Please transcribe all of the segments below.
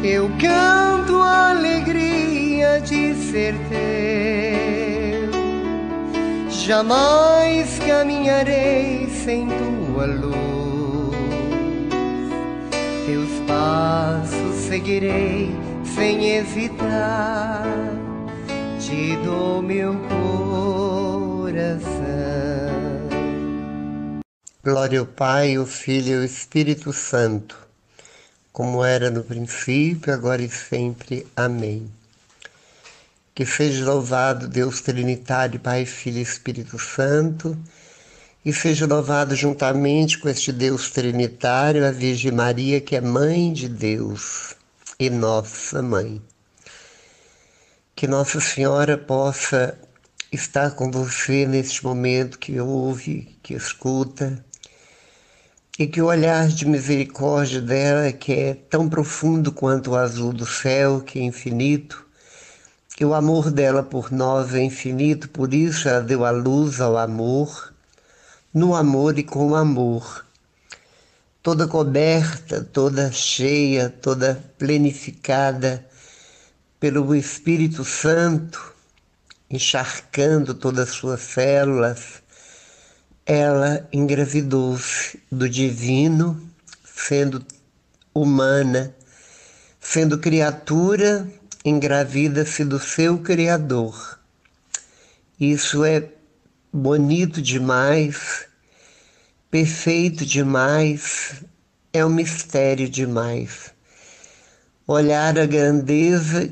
eu canto a alegria de ser teu. Jamais caminharei sem tua luz, teus passos seguirei sem hesitar, te dou meu coração. Glória ao Pai, ao Filho e ao Espírito Santo, como era no princípio, agora e sempre. Amém. Que seja louvado Deus Trinitário, Pai, Filho e Espírito Santo, e seja louvado juntamente com este Deus Trinitário a Virgem Maria, que é Mãe de Deus e Nossa Mãe. Que Nossa Senhora possa estar com você neste momento que ouve, que escuta, e que o olhar de misericórdia dela, que é tão profundo quanto o azul do céu, que é infinito, que o amor dela por nós é infinito, por isso ela deu a luz ao amor, no amor e com o amor, toda coberta, toda cheia, toda plenificada pelo Espírito Santo, encharcando todas as suas células. Ela engravidou-se do divino, sendo humana, sendo criatura, engravida-se do seu Criador. Isso é bonito demais, perfeito demais, é um mistério demais. Olhar a grandeza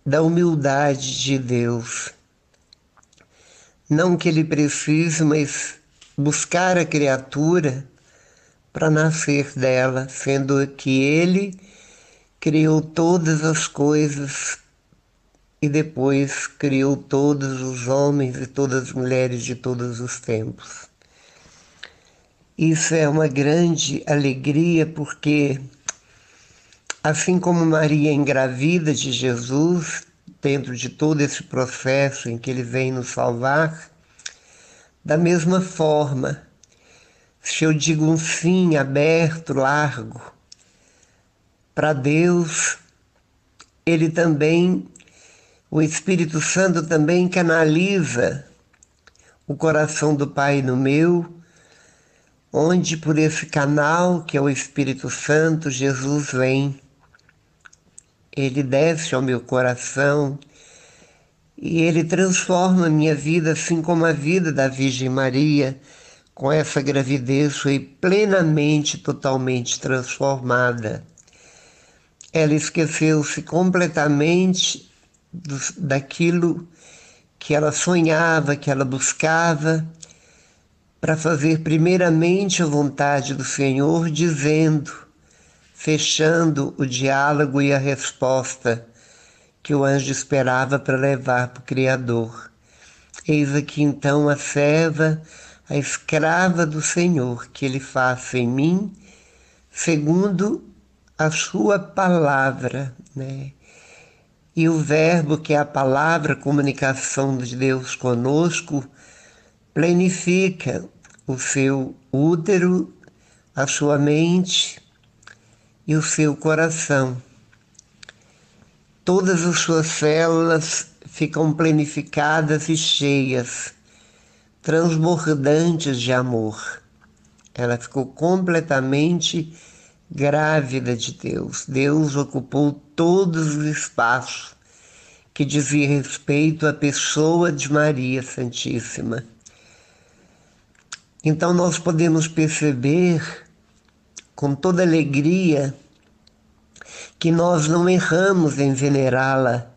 da humildade de Deus. Não que ele precise, mas buscar a criatura para nascer dela, sendo que ele criou todas as coisas e depois criou todos os homens e todas as mulheres de todos os tempos. Isso é uma grande alegria, porque assim como Maria engravida de Jesus, dentro de todo esse processo em que ele vem nos salvar, da mesma forma, se eu digo um sim aberto, largo, para Deus, ele também, o Espírito Santo também canaliza o coração do Pai no meu, onde por esse canal, que é o Espírito Santo, Jesus vem. Ele desce ao meu coração e ele transforma a minha vida, assim como a vida da Virgem Maria, com essa gravidez foi plenamente, totalmente transformada. Ela esqueceu-se completamente daquilo que ela sonhava, que ela buscava, para fazer primeiramente a vontade do Senhor, dizendo, fechando o diálogo e a resposta que o anjo esperava para levar para o Criador. Eis aqui então a serva, a escrava do Senhor, que ele faça em mim segundo a sua palavra, né? E o verbo, que é a palavra, a comunicação de Deus conosco, plenifica o seu útero, a sua mente e o seu coração. Todas as suas células ficam plenificadas e cheias, transbordantes de amor. Ela ficou completamente grávida de Deus. Deus ocupou todos os espaços que dizia respeito à pessoa de Maria Santíssima. Então nós podemos perceber com toda alegria que nós não erramos em venerá-la,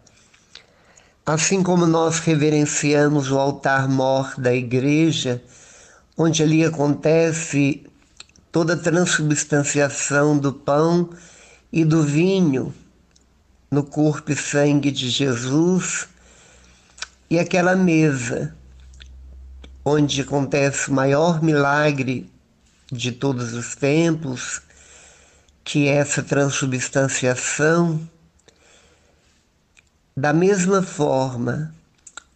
assim como nós reverenciamos o altar-mor da igreja, onde ali acontece toda a transubstanciação do pão e do vinho no corpo e sangue de Jesus, e aquela mesa onde acontece o maior milagre de todos os tempos, que é essa transubstanciação. Da mesma forma,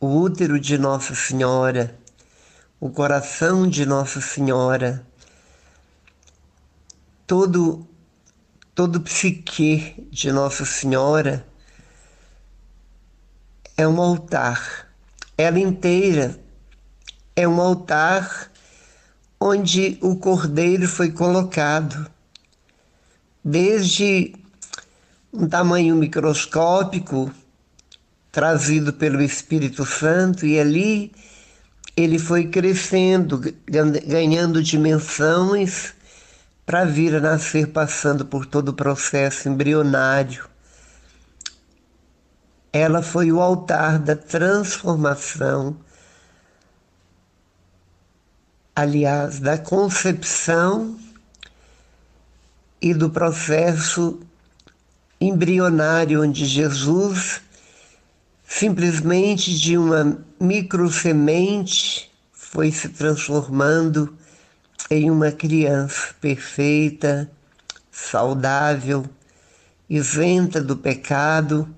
o útero de Nossa Senhora, o coração de Nossa Senhora, todo o psique de Nossa Senhora é um altar. Ela inteira é um altar onde o Cordeiro foi colocado, desde um tamanho microscópico, trazido pelo Espírito Santo, e ali ele foi crescendo, ganhando dimensões para vir a nascer, passando por todo o processo embrionário. Ela foi o altar da transformação, aliás, da concepção e do processo embrionário, onde Jesus, simplesmente de uma microsemente, foi se transformando em uma criança perfeita, saudável, isenta do pecado,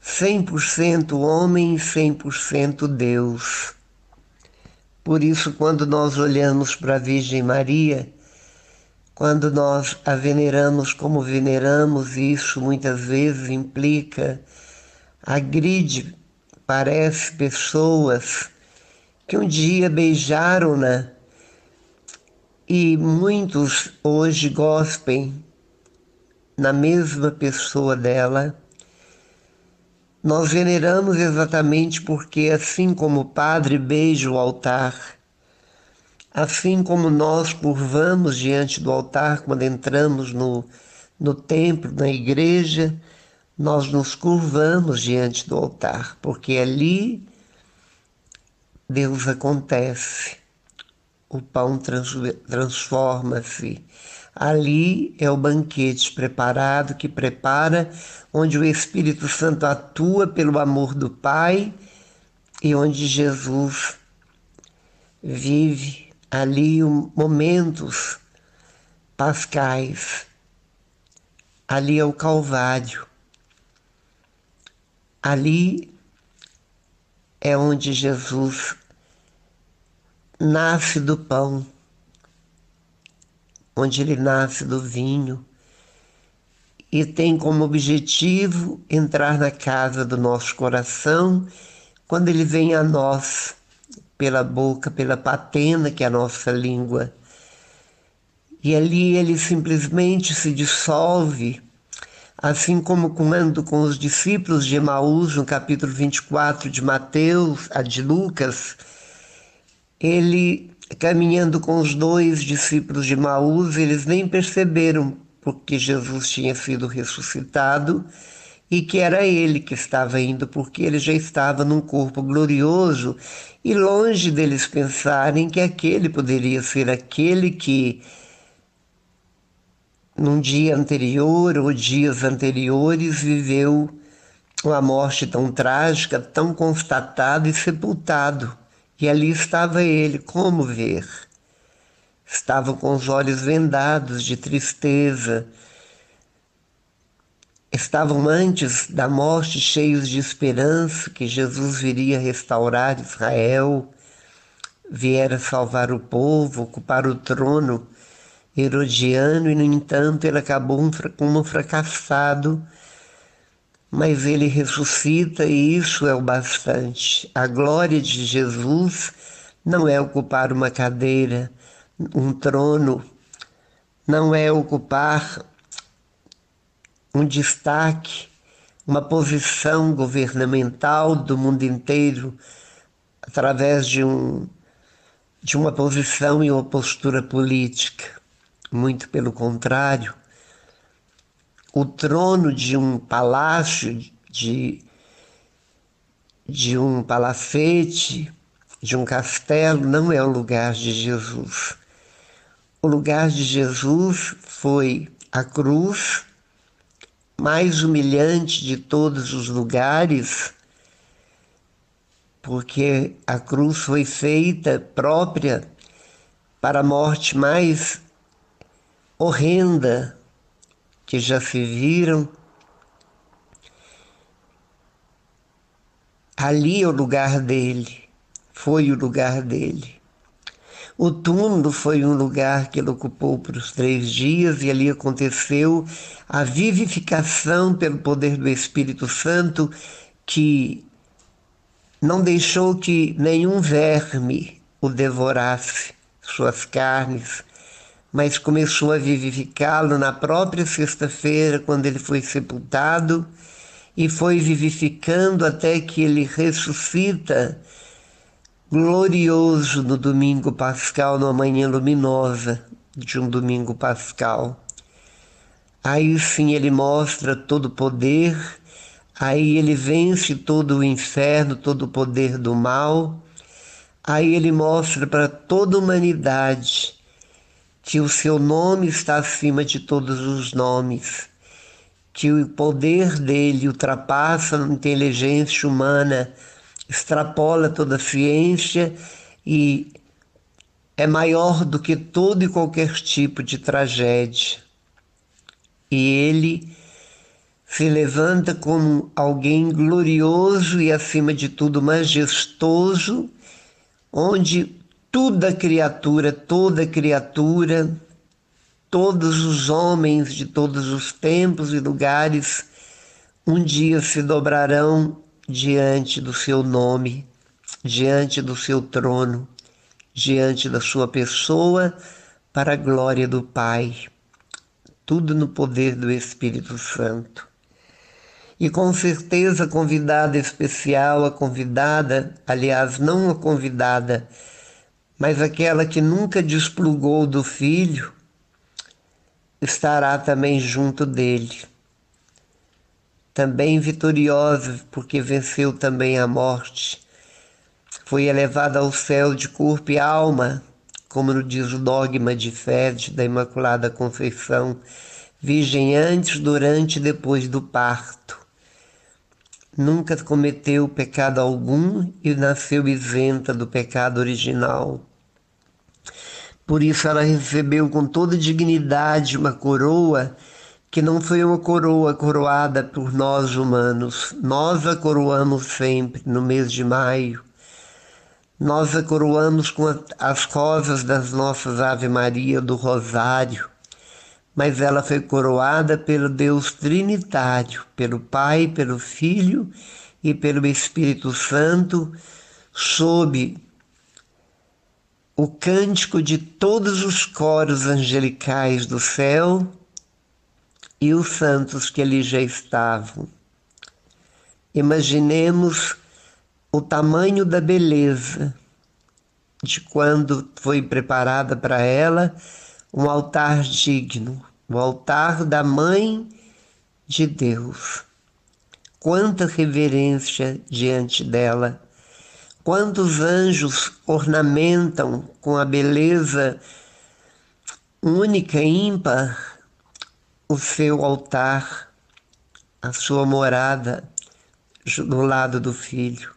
100% homem e 100% Deus. Por isso, quando nós olhamos para a Virgem Maria, quando nós a veneramos como veneramos, isso muitas vezes implica, agride, parece pessoas que um dia beijaram-na, e muitos hoje gospem na mesma pessoa dela. Nós veneramos exatamente porque, assim como o padre beija o altar, assim como nós curvamos diante do altar quando entramos no templo, na igreja, nós nos curvamos diante do altar, porque ali Deus acontece, o pão transforma-se. Ali é o banquete preparado, que prepara, onde o Espírito Santo atua pelo amor do Pai e onde Jesus vive ali momentos pascais. Ali é o Calvário. Ali é onde Jesus nasce do pão, onde ele nasce do vinho e tem como objetivo entrar na casa do nosso coração quando ele vem a nós pela boca, pela patena, que é a nossa língua. E ali ele simplesmente se dissolve, assim como quando com os discípulos de Emaús, no capítulo 24 de Mateus, de Lucas, ele, caminhando com os dois discípulos de Emaús, eles nem perceberam porque Jesus tinha sido ressuscitado e que era ele que estava indo, porque ele já estava num corpo glorioso, e longe deles pensarem que aquele poderia ser aquele que num dia anterior ou dias anteriores viveu uma morte tão trágica, tão constatada e sepultado. E ali estava ele, como ver? Estava com os olhos vendados de tristeza. Estavam antes da morte cheios de esperança que Jesus viria restaurar Israel, viera salvar o povo, ocupar o trono herodiano, e no entanto ele acabou como um fracassado, mas ele ressuscita e isso é o bastante. A glória de Jesus não é ocupar uma cadeira, um trono, não é ocupar um destaque, uma posição governamental do mundo inteiro através de uma posição e uma postura política. Muito pelo contrário, o trono de um palácio, de um palacete, de um castelo, não é o lugar de Jesus. O lugar de Jesus foi a cruz, mais humilhante de todos os lugares, porque a cruz foi feita própria para a morte mais horrenda que já se viram. Ali é o lugar dele, foi o lugar dele. O túmulo foi um lugar que ele ocupou por os 3 dias e ali aconteceu a vivificação pelo poder do Espírito Santo, que não deixou que nenhum verme o devorasse, suas carnes, mas começou a vivificá-lo na própria sexta-feira, quando ele foi sepultado, e foi vivificando até que ele ressuscita glorioso no domingo pascal, numa manhã luminosa de um domingo pascal. Aí sim ele mostra todo o poder, aí ele vence todo o inferno, todo o poder do mal, aí ele mostra para toda a humanidade que o seu nome está acima de todos os nomes, que o poder dele ultrapassa a inteligência humana, extrapola toda a ciência e é maior do que todo e qualquer tipo de tragédia. E ele se levanta como alguém glorioso e, acima de tudo, majestoso, onde toda criatura, todos os homens de todos os tempos e lugares, um dia se dobrarão diante do seu nome, diante do seu trono, diante da sua pessoa, para a glória do Pai. Tudo no poder do Espírito Santo. E com certeza a convidada especial, a convidada, aliás, não a convidada, mas aquela que nunca desplugou do Filho, estará também junto dele. Também vitoriosa, porque venceu também a morte. Foi elevada ao céu de corpo e alma, como nos diz o dogma de fé da Imaculada Conceição, virgem antes, durante e depois do parto. Nunca cometeu pecado algum e nasceu isenta do pecado original. Por isso ela recebeu com toda dignidade uma coroa que não foi uma coroa coroada por nós humanos. Nós a coroamos sempre no mês de maio. Nós a coroamos com as rosas das nossas Ave Maria do Rosário. Mas ela foi coroada pelo Deus Trinitário, pelo Pai, pelo Filho e pelo Espírito Santo, sob o cântico de todos os coros angelicais do céu e os santos que ali já estavam. Imaginemos o tamanho da beleza de quando foi preparada para ela um altar digno, o altar da Mãe de Deus. Quanta reverência diante dela, quantos anjos ornamentam com a beleza única e ímpar o seu altar, a sua morada do lado do Filho.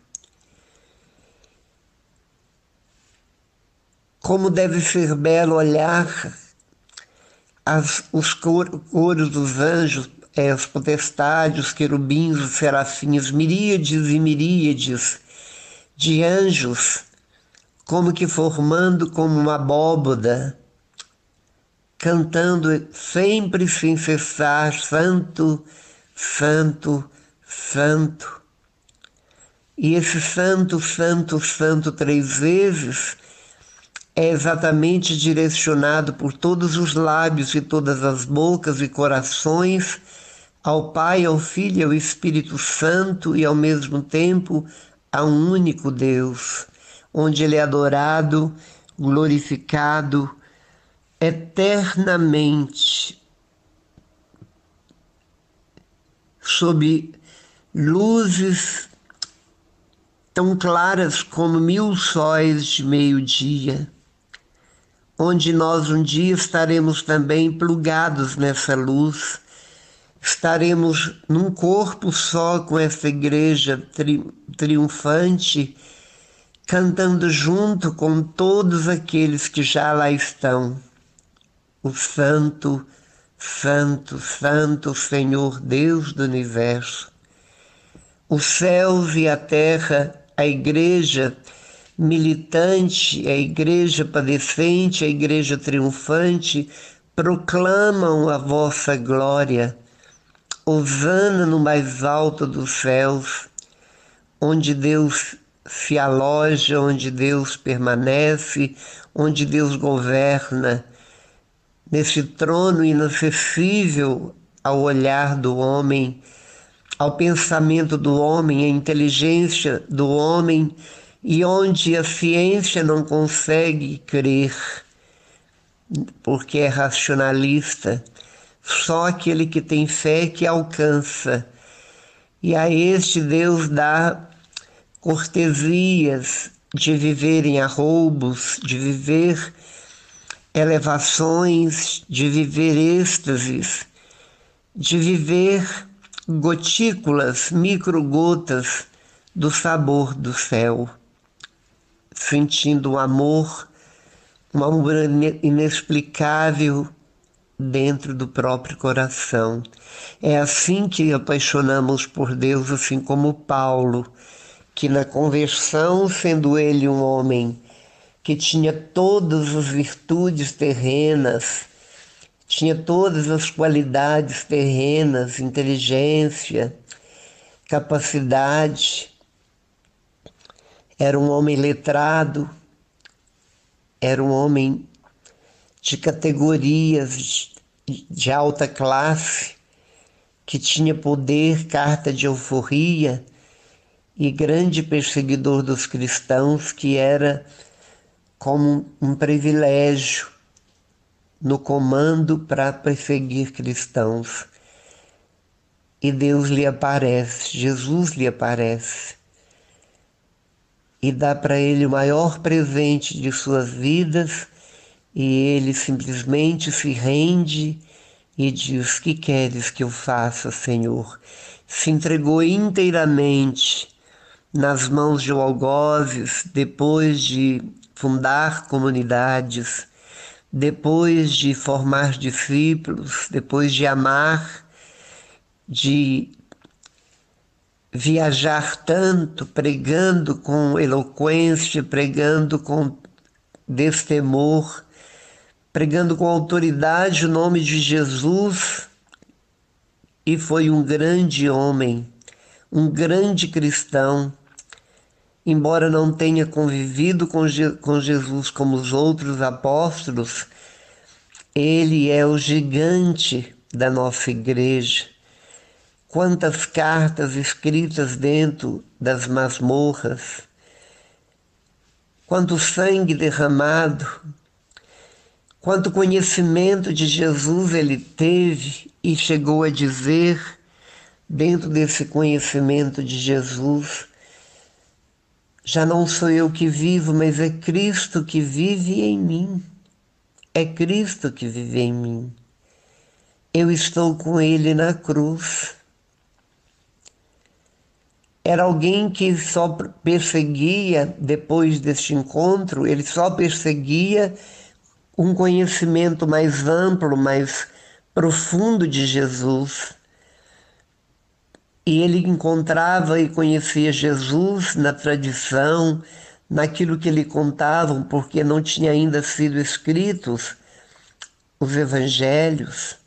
Como deve ser belo olhar os coros dos anjos, as potestades, os querubins, os serafins, miríades e miríades de anjos, como que formando como uma abóboda, cantando sempre sem cessar, Santo, Santo, Santo. E esse Santo, Santo, Santo 3 vezes é exatamente direcionado por todos os lábios e todas as bocas e corações ao Pai, ao Filho e ao Espírito Santo, e ao mesmo tempo a um único Deus, onde Ele é adorado, glorificado eternamente, sob luzes tão claras como 1000 sóis de meio-dia, onde nós um dia estaremos também plugados nessa luz, estaremos num corpo só com essa igreja triunfante, cantando junto com todos aqueles que já lá estão. O Santo, Santo, Santo Senhor Deus do Universo. Os céus e a terra, a igreja, militante, a igreja padecente, a igreja triunfante, proclamam a vossa glória. Hosana no mais alto dos céus, onde Deus se aloja, onde Deus permanece, onde Deus governa, nesse trono inacessível ao olhar do homem, ao pensamento do homem, à inteligência do homem, e onde a ciência não consegue crer, porque é racionalista. Só aquele que tem fé que alcança. E a este Deus dá cortesias de viver em arroubos, de viver elevações, de viver êxtases, de viver gotículas, microgotas do sabor do céu, sentindo um amor inexplicável dentro do próprio coração. É assim que apaixonamos por Deus, assim como Paulo, que na conversão, sendo ele um homem que tinha todas as virtudes terrenas, tinha todas as qualidades terrenas, inteligência, capacidade, era um homem letrado, era um homem de categorias de alta classe, que tinha poder, carta de alforria, e grande perseguidor dos cristãos, que era como um privilégio no comando para perseguir cristãos. E Deus lhe aparece, Jesus lhe aparece, e dá para ele o maior presente de suas vidas, e ele simplesmente se rende e diz: que queres que eu faça, Senhor? Se entregou inteiramente nas mãos de algozes, depois de fundar comunidades, depois de formar discípulos, depois de amar, de viajar tanto, pregando com eloquência, pregando com destemor, pregando com autoridade o nome de Jesus, e foi um grande homem, um grande cristão, embora não tenha convivido com Jesus como os outros apóstolos. Ele é o gigante da nossa igreja. Quantas cartas escritas dentro das masmorras, quanto sangue derramado, quanto conhecimento de Jesus ele teve e chegou a dizer, dentro desse conhecimento de Jesus: já não sou eu que vivo, mas é Cristo que vive em mim. É Cristo que vive em mim. Eu estou com ele na cruz. Era alguém que só perseguia, depois deste encontro, ele só perseguia um conhecimento mais amplo, mais profundo de Jesus. E ele encontrava e conhecia Jesus na tradição, naquilo que lhe contavam, porque não tinha ainda sido escritos os evangelhos.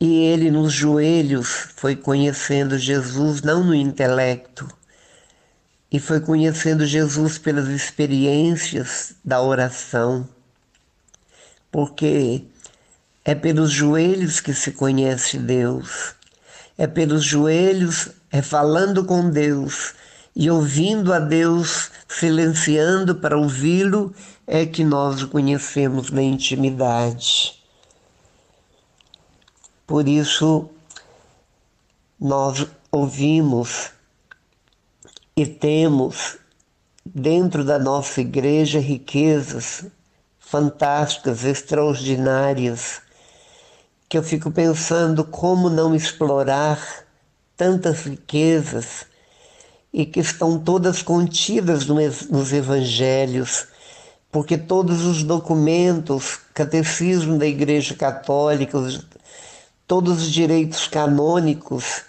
E ele, nos joelhos, foi conhecendo Jesus, não no intelecto, e foi conhecendo Jesus pelas experiências da oração, porque é pelos joelhos que se conhece Deus, é pelos joelhos, é falando com Deus e ouvindo a Deus, silenciando para ouvi-lo, é que nós o conhecemos na intimidade. Por isso, nós ouvimos e temos dentro da nossa igreja riquezas fantásticas, extraordinárias, que eu fico pensando como não explorar tantas riquezas e que estão todas contidas nos evangelhos, porque todos os documentos, catecismo da Igreja Católica, todos os direitos canônicos,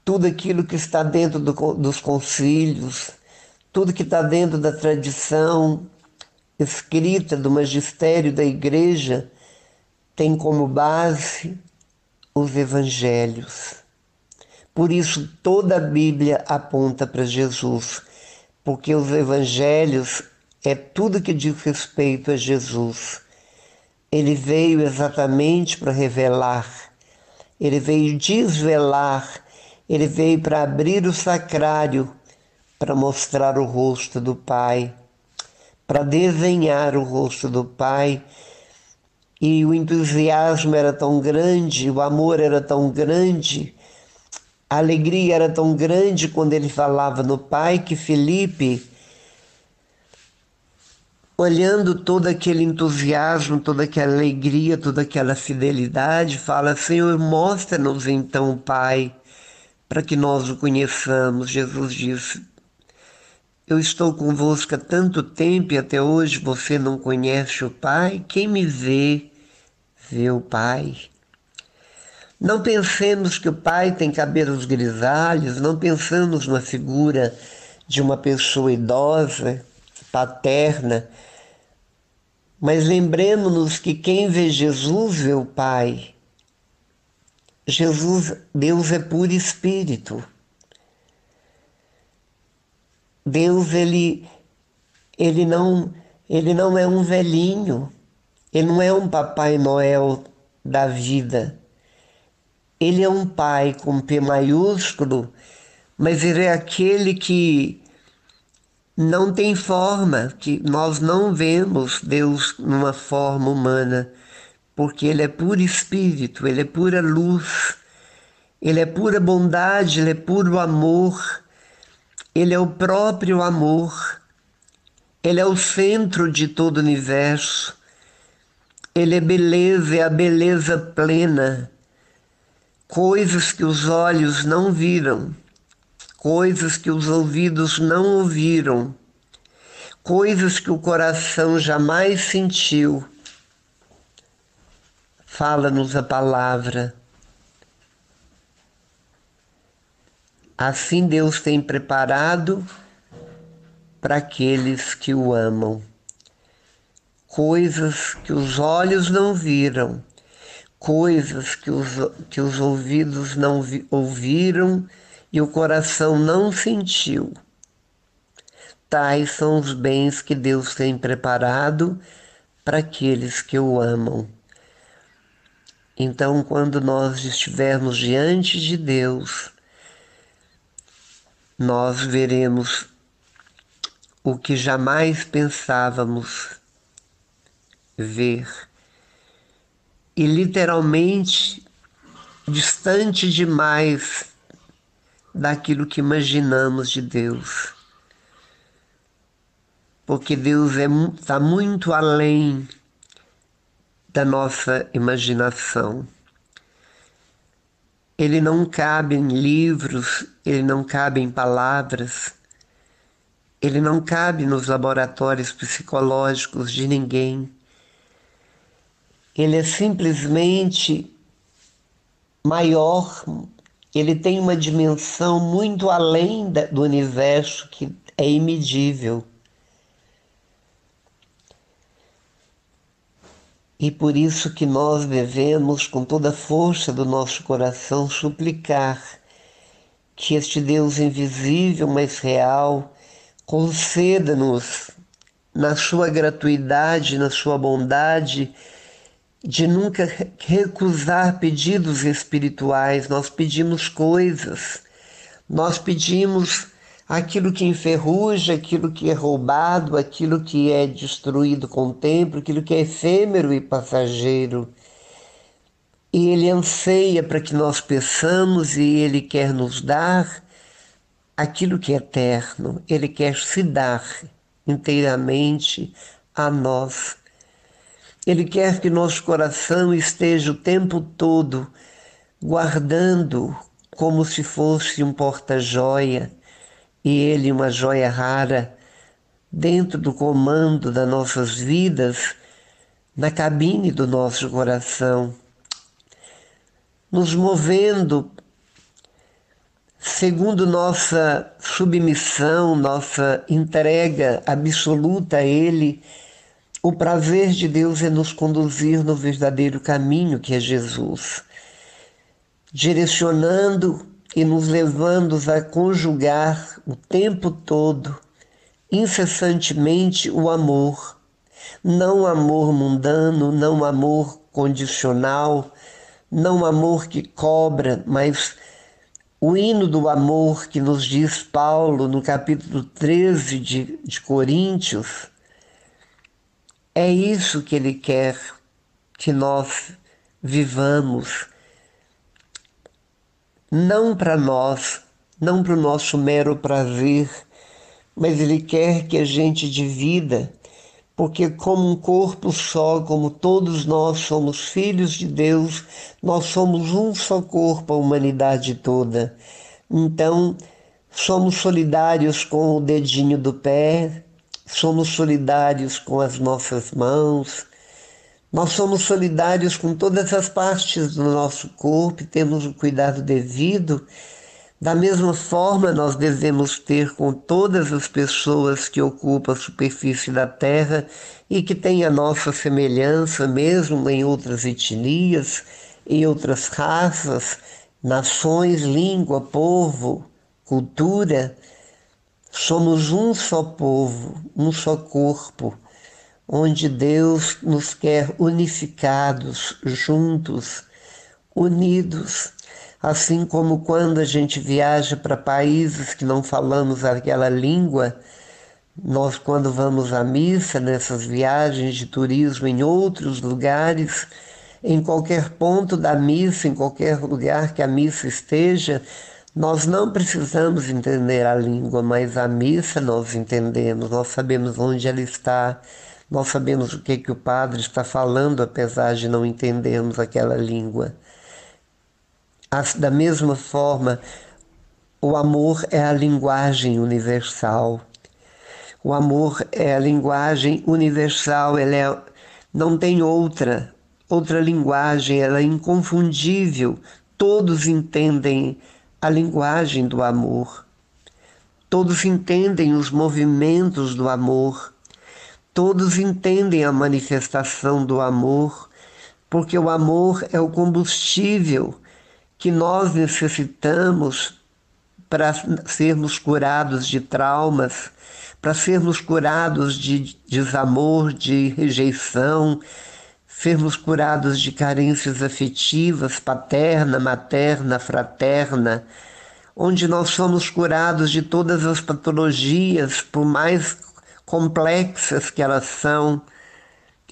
tudo aquilo que está dentro dos concílios, tudo que está dentro da tradição escrita do magistério da Igreja tem como base os evangelhos. Por isso toda a Bíblia aponta para Jesus, porque os evangelhos é tudo que diz respeito a Jesus. Ele veio exatamente para revelar, ele veio desvelar, ele veio para abrir o sacrário, para mostrar o rosto do Pai, para desenhar o rosto do Pai. E o entusiasmo era tão grande, o amor era tão grande, a alegria era tão grande quando ele falava no Pai, que Filipe, olhando todo aquele entusiasmo, toda aquela alegria, toda aquela fidelidade, fala: Senhor, mostra-nos então o Pai, para que nós o conheçamos. Jesus disse: eu estou convosco há tanto tempo e até hoje você não conhece o Pai? Quem me vê, vê o Pai. Não pensemos que o Pai tem cabelos grisalhos, não pensamos na figura de uma pessoa idosa, paterna, mas lembremos-nos que quem vê Jesus vê o Pai. Jesus, Deus é puro espírito. Deus, ele não é um velhinho, ele não é um Papai Noel da vida. Ele é um Pai com P maiúsculo, mas ele é aquele que não tem forma, que nós não vemos Deus numa forma humana, porque ele é puro espírito, ele é pura luz, ele é pura bondade, ele é puro amor, ele é o próprio amor, ele é o centro de todo o universo, ele é beleza, é a beleza plena, coisas que os olhos não viram, coisas que os ouvidos não ouviram, coisas que o coração jamais sentiu. Fala-nos a palavra. Assim Deus tem preparado para aqueles que o amam. Coisas que os olhos não viram, coisas que os ouvidos não ouviram e o coração não sentiu. Tais são os bens que Deus tem preparado para aqueles que o amam. Então, quando nós estivermos diante de Deus, nós veremos o que jamais pensávamos ver. E literalmente distante demais daquilo que imaginamos de Deus. Porque Deus está muito além da nossa imaginação. Ele não cabe em livros, ele não cabe em palavras, ele não cabe nos laboratórios psicológicos de ninguém. Ele é simplesmente maior, ele tem uma dimensão muito além do universo que é imedível. E por isso que nós devemos, com toda a força do nosso coração, suplicar que este Deus invisível, mas real, conceda-nos, na sua gratuidade, na sua bondade, de nunca recusar pedidos espirituais. Nós pedimos coisas, nós pedimos aquilo que enferruja, aquilo que é roubado, aquilo que é destruído com o tempo, aquilo que é efêmero e passageiro. E Ele anseia para que nós peçamos e Ele quer nos dar aquilo que é eterno. Ele quer se dar inteiramente a nós. Ele quer que nosso coração esteja o tempo todo guardando como se fosse um porta-joia, e ele uma joia rara, dentro do comando das nossas vidas, na cabine do nosso coração, nos movendo segundo nossa submissão, nossa entrega absoluta a Ele, o prazer de Deus é nos conduzir no verdadeiro caminho que é Jesus, direcionando e nos levando a conjugar o tempo todo, incessantemente, o amor. Não amor mundano, não amor condicional, não amor que cobra, mas o hino do amor que nos diz Paulo no capítulo 13 de Coríntios. É isso que ele quer que nós vivamos, não para nós, não para o nosso mero prazer, mas ele quer que a gente divida, porque como um corpo só, como todos nós somos filhos de Deus, nós somos um só corpo, a humanidade toda. Então, somos solidários com o dedinho do pé, somos solidários com as nossas mãos, nós somos solidários com todas as partes do nosso corpo e temos o cuidado devido. Da mesma forma, nós devemos ter com todas as pessoas que ocupam a superfície da Terra e que têm a nossa semelhança, mesmo em outras etnias, em outras raças, nações, língua, povo, cultura. Somos um só povo, um só corpo, onde Deus nos quer unificados, juntos, unidos. Assim como quando a gente viaja para países que não falamos aquela língua, nós quando vamos à missa, nessas viagens de turismo em outros lugares, em qualquer ponto da missa, em qualquer lugar que a missa esteja, nós não precisamos entender a língua, mas a missa nós entendemos, nós sabemos onde ela está, nós sabemos o que o padre está falando, apesar de não entendermos aquela língua. Da mesma forma, o amor é a linguagem universal. O amor é a linguagem universal, não tem outra linguagem, ela é inconfundível. Todos entendem a linguagem do amor. Todos entendem os movimentos do amor. Todos entendem a manifestação do amor, porque o amor é o combustível que nós necessitamos para sermos curados de traumas, para sermos curados de desamor, de rejeição, sermos curados de carências afetivas, paterna, materna, fraterna, onde nós somos curados de todas as patologias, por mais complexas que elas são.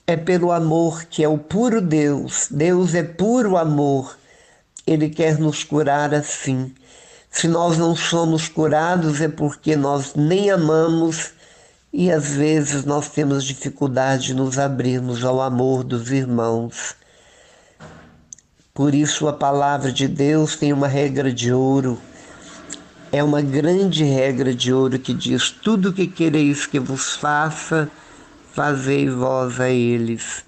É pelo amor, que é o puro Deus. Deus é puro amor. Ele quer nos curar assim. Se nós não somos curados é porque nós nem amamos e às vezes nós temos dificuldade de nos abrirmos ao amor dos irmãos. Por isso a palavra de Deus tem uma regra de ouro. É uma grande regra de ouro que diz: tudo o que quereis que vos faça, fazei vós a eles.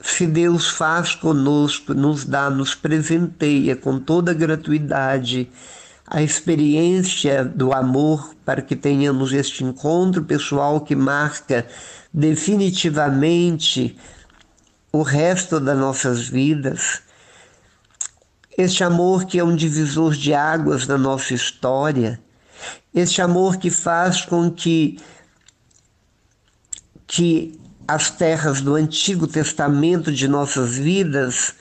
Se Deus faz conosco, nos dá, nos presenteia com toda gratuidade a experiência do amor para que tenhamos este encontro pessoal que marca definitivamente o resto das nossas vidas. Este amor que é um divisor de águas na nossa história, este amor que faz com que as terras do Antigo Testamento de nossas vidas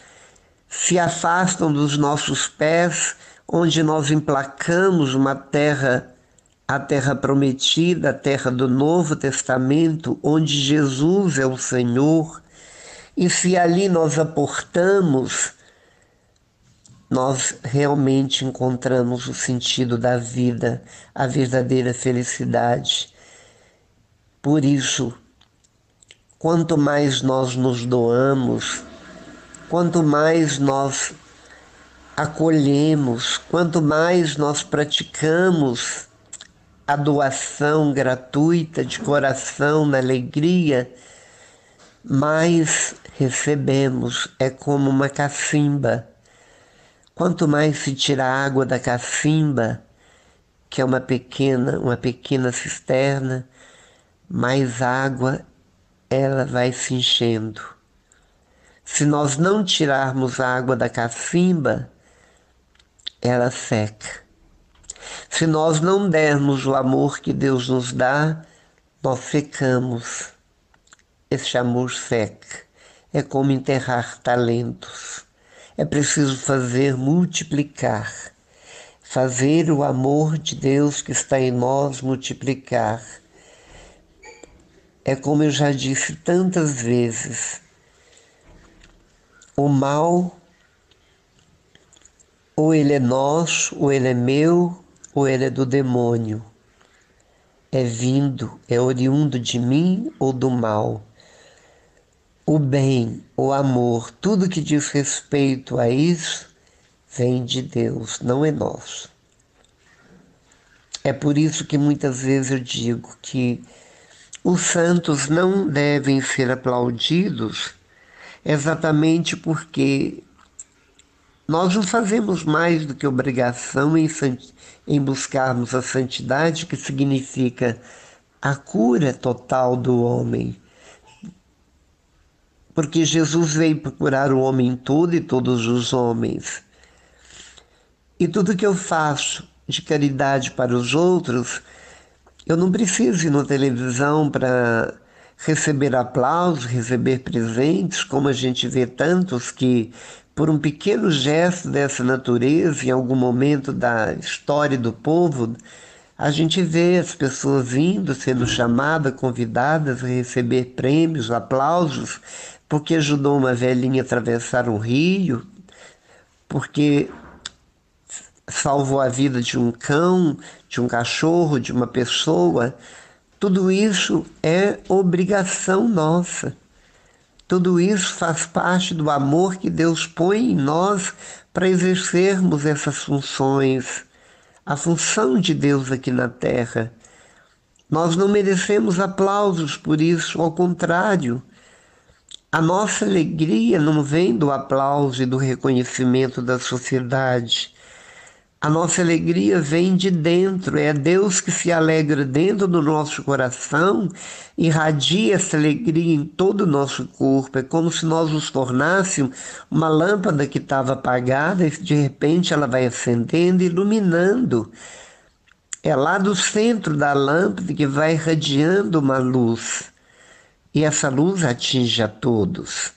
se afastam dos nossos pés, onde nós emplacamos uma terra, a terra prometida, a terra do Novo Testamento, onde Jesus é o Senhor, e se ali nós aportamos, nós realmente encontramos o sentido da vida, a verdadeira felicidade. Por isso, quanto mais nós nos doamos, quanto mais nós acolhemos, quanto mais nós praticamos a doação gratuita de coração, na alegria, mais recebemos. É como uma cacimba. Quanto mais se tira a água da cacimba, que é uma pequena cisterna, mais água ela vai se enchendo. Se nós não tirarmos a água da cacimba, ela seca. Se nós não dermos o amor que Deus nos dá, nós secamos. Esse amor seca. É como enterrar talentos. É preciso fazer multiplicar. Fazer o amor de Deus que está em nós multiplicar. É como eu já disse tantas vezes, o mal, ou ele é nosso, ou ele é meu, ou ele é do demônio. É vindo, é oriundo de mim ou do mal. O bem, o amor, tudo que diz respeito a isso, vem de Deus, não é nosso. É por isso que muitas vezes eu digo que os santos não devem ser aplaudidos exatamente porque nós não fazemos mais do que obrigação em buscarmos a santidade, que significa a cura total do homem. Porque Jesus veio procurar o homem todo e todos os homens. E tudo que eu faço de caridade para os outros, eu não preciso ir na televisão para receber aplausos, receber presentes, como a gente vê tantos que, por um pequeno gesto dessa natureza, em algum momento da história do povo, a gente vê as pessoas indo, sendo chamadas, convidadas a receber prêmios, aplausos, porque ajudou uma velhinha a atravessar um rio, porque salvou a vida de um cão, de um cachorro, de uma pessoa. Tudo isso é obrigação nossa. Tudo isso faz parte do amor que Deus põe em nós para exercermos essas funções. A função de Deus aqui na Terra. Nós não merecemos aplausos por isso, ao contrário. A nossa alegria não vem do aplauso e do reconhecimento da sociedade. A nossa alegria vem de dentro, é Deus que se alegra dentro do nosso coração, irradia essa alegria em todo o nosso corpo. É como se nós nos tornássemos uma lâmpada que estava apagada e de repente ela vai acendendo, iluminando. É lá do centro da lâmpada que vai irradiando uma luz. E essa luz atinge a todos.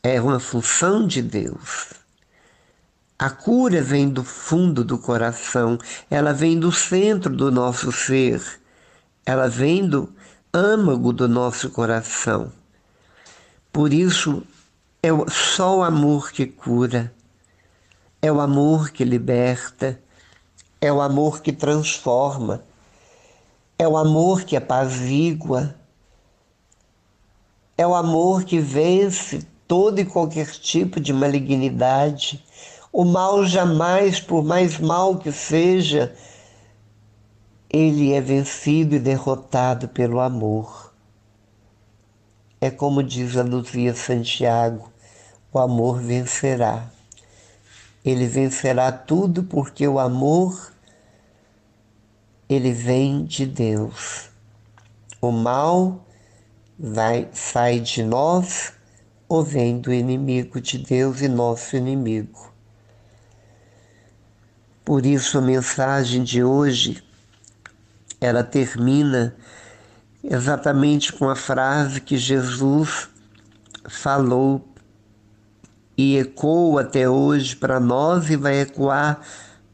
É uma função de Deus. A cura vem do fundo do coração, ela vem do centro do nosso ser, ela vem do âmago do nosso coração. Por isso, é só o amor que cura, é o amor que liberta, é o amor que transforma, é o amor que apazigua, é o amor que vence todo e qualquer tipo de malignidade. O mal jamais, por mais mal que seja, ele é vencido e derrotado pelo amor. É como diz a Luzia Santiago, o amor vencerá. Ele vencerá tudo porque o amor, ele vem de Deus. O mal sai de nós ou vem do inimigo de Deus e nosso inimigo. Por isso a mensagem de hoje, ela termina exatamente com a frase que Jesus falou e ecoa até hoje para nós e vai ecoar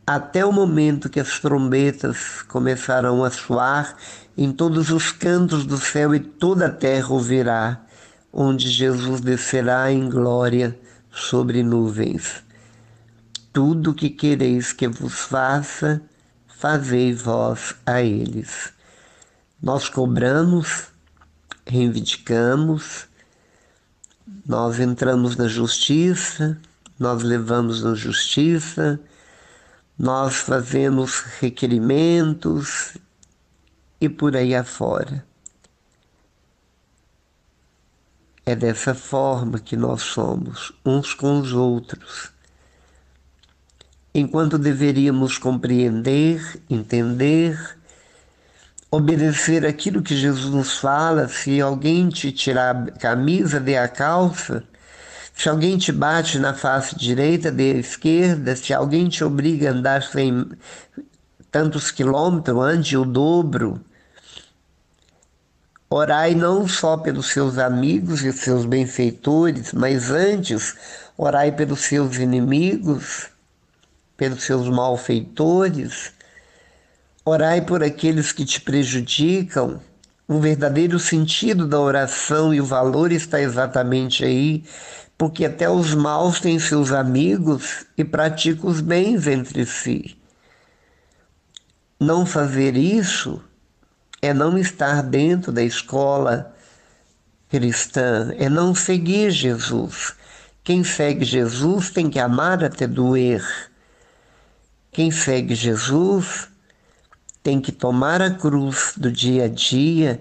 até o momento que as trombetas começarão a soar em todos os cantos do céu e toda a terra ouvirá, onde Jesus descerá em glória sobre nuvens. Tudo o que quereis que vos faça, fazei vós a eles. Nós cobramos, reivindicamos, nós entramos na justiça, nós levamos na justiça, nós fazemos requerimentos e por aí afora. É dessa forma que nós somos uns com os outros. enquanto deveríamos compreender, entender, obedecer aquilo que Jesus nos fala. Se alguém te tirar a camisa, dê a calça. Se alguém te bate na face direita, dê a esquerda. Se alguém te obriga a andar sem tantos quilômetros, ande o dobro. Orai não só pelos seus amigos e seus benfeitores, mas antes orai pelos seus inimigos, pelos seus malfeitores. Orai por aqueles que te prejudicam. O verdadeiro sentido da oração e o valor está exatamente aí, porque até os maus têm seus amigos e praticam os bens entre si. Não fazer isso é não estar dentro da escola cristã, é não seguir Jesus. Quem segue Jesus tem que amar até doer. Quem segue Jesus tem que tomar a cruz do dia a dia,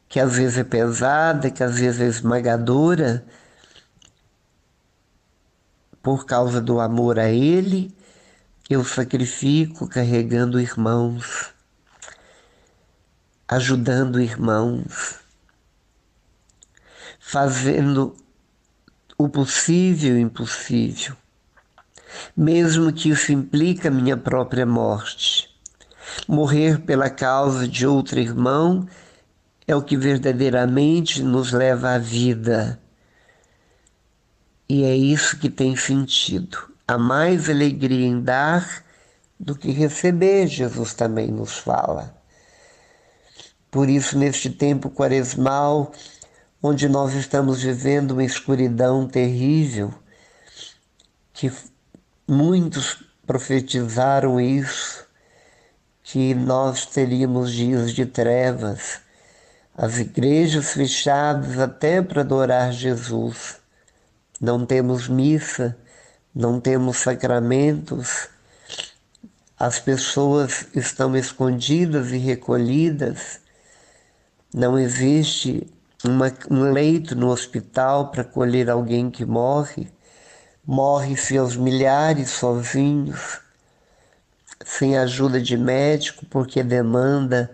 que às vezes é pesada, que às vezes é esmagadora, por causa do amor a Ele. Eu sacrifico carregando irmãos, ajudando irmãos, fazendo o possível e o impossível, mesmo que isso implique a minha própria morte. Morrer pela causa de outro irmão é o que verdadeiramente nos leva à vida. E é isso que tem sentido. Há mais alegria em dar do que receber, Jesus também nos fala. Por isso, neste tempo quaresmal, onde nós estamos vivendo uma escuridão terrível, que muitos profetizaram isso, que nós teríamos dias de trevas, as igrejas fechadas até para adorar Jesus. Não temos missa, não temos sacramentos, as pessoas estão escondidas e recolhidas, não existe um leito no hospital para acolher alguém que morre, morre-se aos milhares sozinhos, sem ajuda de médico, porque a demanda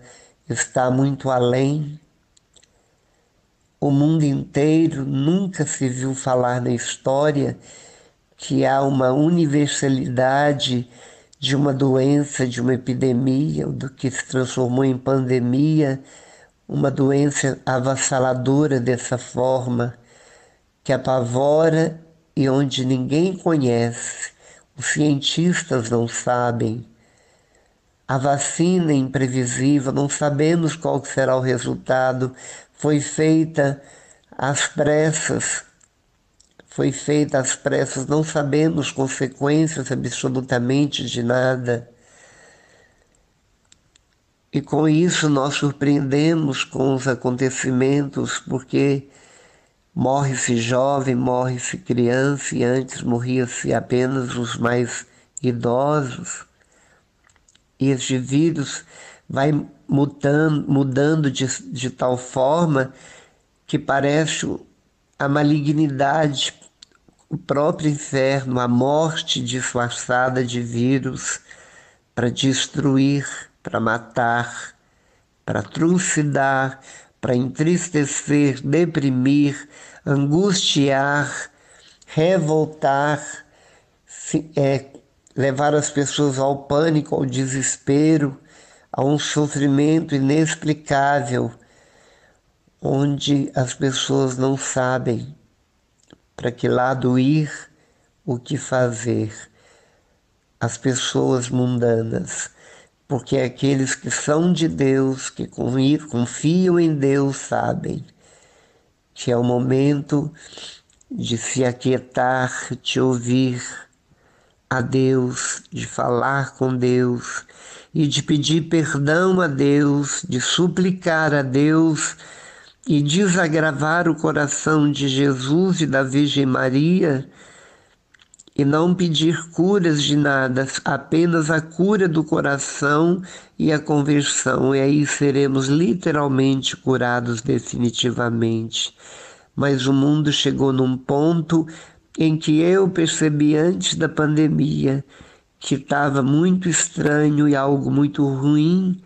está muito além. O mundo inteiro nunca se viu falar na história que há uma universalidade de uma doença, de uma epidemia, do que se transformou em pandemia, uma doença avassaladora dessa forma, que apavora e onde ninguém conhece, os cientistas não sabem. A vacina é imprevisível, não sabemos qual será o resultado, foi feita às pressas, não sabemos consequências absolutamente de nada. E com isso nós surpreendemos com os acontecimentos, porque morre-se jovem, morre-se criança, e antes morria-se apenas os mais idosos. E este vírus vai mudando de tal forma que parece a malignidade, o próprio inferno, a morte disfarçada de vírus para destruir, para matar, para trucidar, para entristecer, deprimir, angustiar, revoltar, levar as pessoas ao pânico, ao desespero, a um sofrimento inexplicável, onde as pessoas não sabem para que lado ir, o que fazer. As pessoas mundanas, porque aqueles que são de Deus, que confiam em Deus, sabem que é o momento de se aquietar, de ouvir a Deus, de falar com Deus e de pedir perdão a Deus, de suplicar a Deus e desagravar o coração de Jesus e da Virgem Maria, e não pedir curas de nada, apenas a cura do coração e a conversão, e aí seremos literalmente curados definitivamente. Mas o mundo chegou num ponto em que eu percebi antes da pandemia que estava muito estranho e algo muito ruim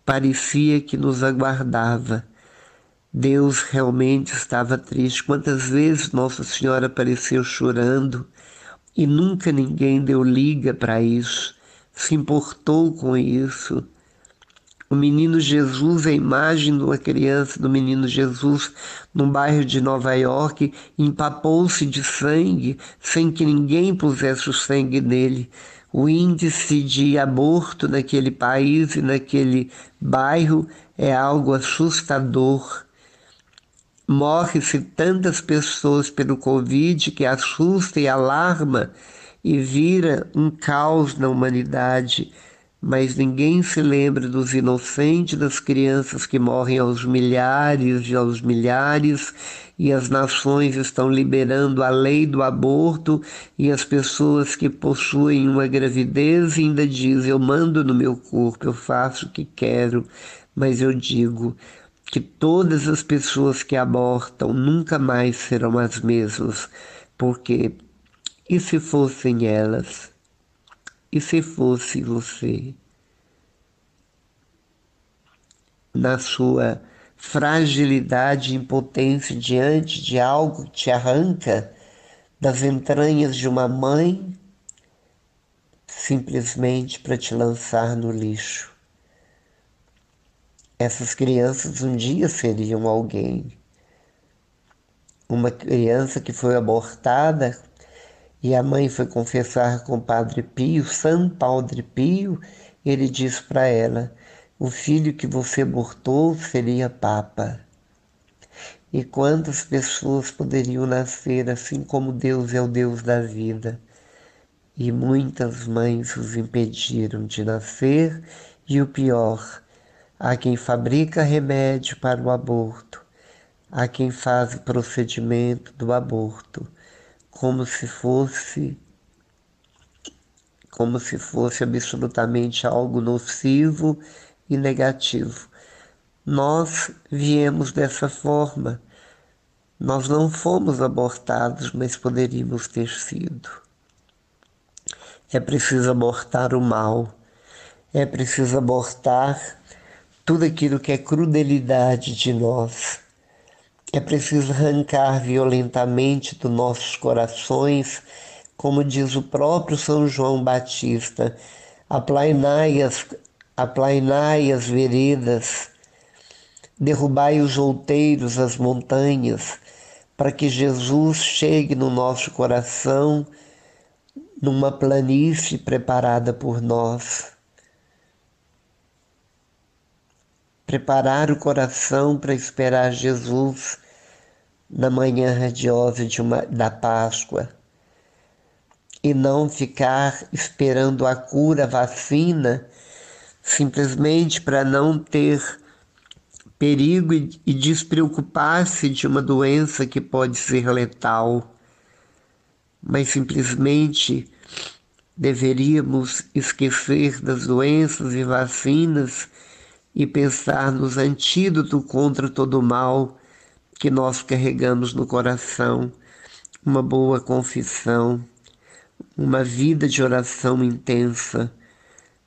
parecia que nos aguardava. Deus realmente estava triste. Quantas vezes Nossa Senhora apareceu chorando e nunca ninguém deu liga para isso, se importou com isso. O menino Jesus, a imagem de uma criança do menino Jesus num bairro de Nova York, empapou-se de sangue sem que ninguém pusesse o sangue nele. O índice de aborto naquele país e naquele bairro é algo assustador. Morre-se tantas pessoas pelo Covid que assusta e alarma e vira um caos na humanidade. Mas ninguém se lembra dos inocentes, das crianças que morrem aos milhares e aos milhares, e as nações estão liberando a lei do aborto, e as pessoas que possuem uma gravidez ainda dizem: eu mando no meu corpo, eu faço o que quero. Mas eu digo que todas as pessoas que abortam nunca mais serão as mesmas, porque e se fossem elas? E se fosse você? Na sua fragilidade e impotência diante de algo que te arranca das entranhas de uma mãe, simplesmente para te lançar no lixo. Essas crianças um dia seriam alguém. Uma criança que foi abortada e a mãe foi confessar com o Padre Pio, São Padre Pio, ele disse para ela: o filho que você abortou seria Papa. E quantas pessoas poderiam nascer assim como Deus é o Deus da vida? E muitas mães os impediram de nascer, e o pior, há quem fabrica remédio para o aborto, há quem faz o procedimento do aborto, como se fosse absolutamente algo nocivo e negativo. Nós viemos dessa forma. Nós não fomos abortados, mas poderíamos ter sido. É preciso abortar o mal. É preciso abortar tudo aquilo que é crudelidade de nós. É preciso arrancar violentamente dos nossos corações, como diz o próprio São João Batista: aplainai as veredas, derrubai os outeiros, as montanhas, para que Jesus chegue no nosso coração numa planície preparada por nós. Preparar o coração para esperar Jesus na manhã radiosa da Páscoa, e não ficar esperando a cura, a vacina, simplesmente para não ter perigo e despreocupar-se de uma doença que pode ser letal. Mas simplesmente deveríamos esquecer das doenças e vacinas e pensar nos antídotos contra todo o mal que nós carregamos no coração: uma boa confissão, uma vida de oração intensa,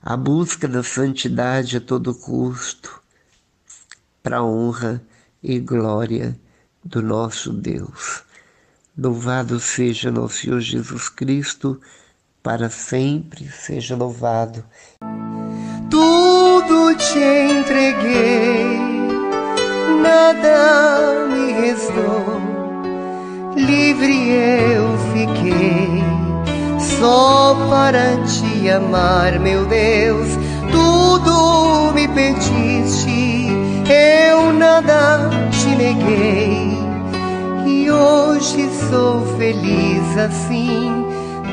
a busca da santidade a todo custo, para a honra e glória do nosso Deus. Louvado seja nosso Senhor Jesus Cristo, para sempre seja louvado. Tudo te entreguei, nada me restou, livre eu fiquei, só para te amar, meu Deus. Tudo me pediste, eu nada te neguei, e hoje sou feliz assim,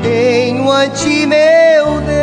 tenho a ti, meu Deus.